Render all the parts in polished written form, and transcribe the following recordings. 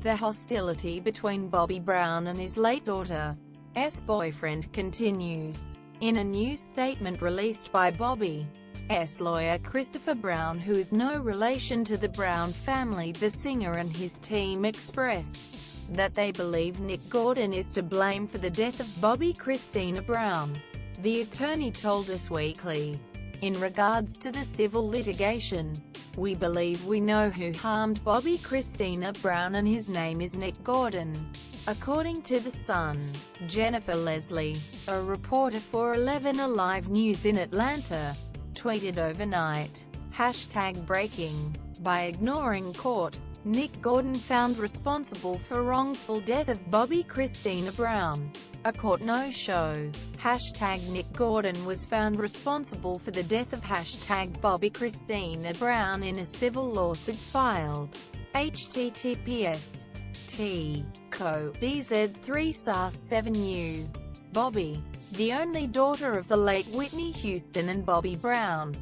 The hostility between Bobby Brown and his late daughter's boyfriend continues. In a new statement released by Bobby's lawyer Christopher Brown, who is no relation to the Brown family, the singer and his team expressed that they believe Nick Gordon is to blame for the death of Bobbi Kristina Brown. The attorney told Us Weekly. In regards to the civil litigation, we believe we know who harmed Bobbi Kristina Brown and his name is Nick Gordon. According to The Sun, Jennifer Leslie, a reporter for 11 Alive News in Atlanta, tweeted overnight, #breaking. By ignoring court, Nick Gordon found responsible for wrongful death of Bobbi Kristina Brown. A court no-show. #Nick Gordon was found responsible for the death of #Bobbi Kristina Brown in a civil lawsuit filed. https t://co.dz3sars7u. Bobbi, the only daughter of the late Whitney Houston and Bobby Brown,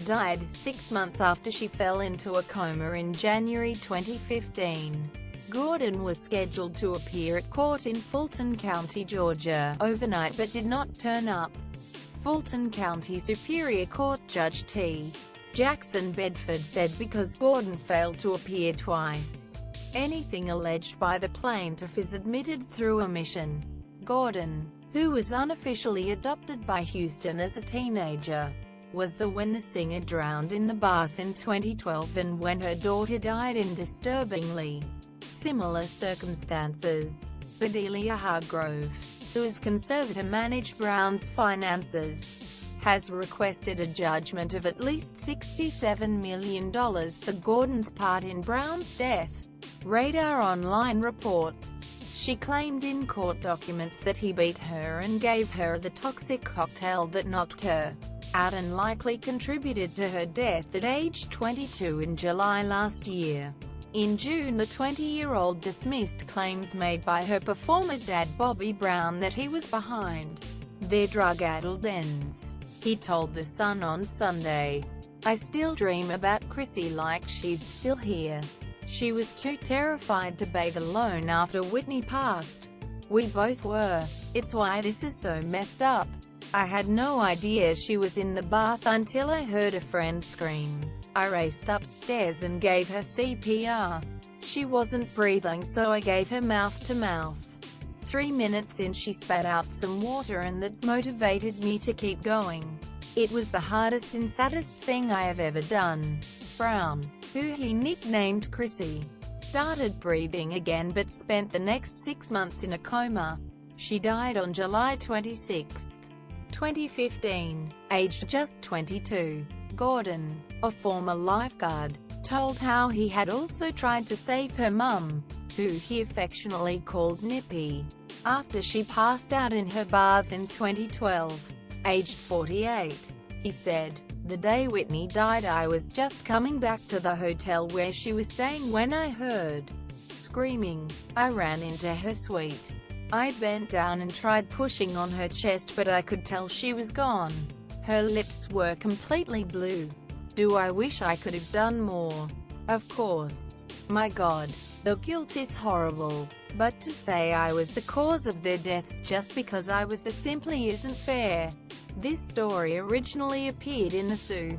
died 6 months after she fell into a coma in January 2015. Gordon was scheduled to appear at court in Fulton County, Georgia, overnight but did not turn up. Fulton County Superior Court Judge T. Jackson Bedford said because Gordon failed to appear twice, anything alleged by the plaintiff is admitted through omission. Gordon, who was unofficially adopted by Houston as a teenager, was there when the singer drowned in the bath in 2012 and when her daughter died in disturbingly similar circumstances. Bedelia Hargrove, who is conservator to manage Brown's finances, has requested a judgment of at least $67 million for Gordon's part in Brown's death. Radar Online reports, she claimed in court documents that he beat her and gave her the toxic cocktail that knocked her out and likely contributed to her death at age 22 in July last year. In June, the 20-year-old dismissed claims made by her performer dad Bobby Brown that he was behind their drug-addled ends. He told The Sun on Sunday, "I still dream about Chrissy like she's still here. She was too terrified to bathe alone after Whitney passed. We both were. It's why this is so messed up. I had no idea she was in the bath until I heard a friend scream. I raced upstairs and gave her CPR. She wasn't breathing, so I gave her mouth-to-mouth. 3 minutes in she spat out some water and that motivated me to keep going. It was the hardest and saddest thing I have ever done." Brown, who he nicknamed Chrissy, started breathing again but spent the next 6 months in a coma. She died on July 26, 2015, aged just 22. Gordon, a former lifeguard, told how he had also tried to save her mum, who he affectionately called Nippy, after she passed out in her bath in 2012. Aged 48, he said, "The day Whitney died I was just coming back to the hotel where she was staying when I heard screaming. I ran into her suite. I bent down and tried pushing on her chest but I could tell she was gone. Her lips were completely blue. Do I wish I could have done more? Of course. My God, the guilt is horrible. But to say I was the cause of their deaths just because I was simply isn't fair." This story originally appeared in the Sioux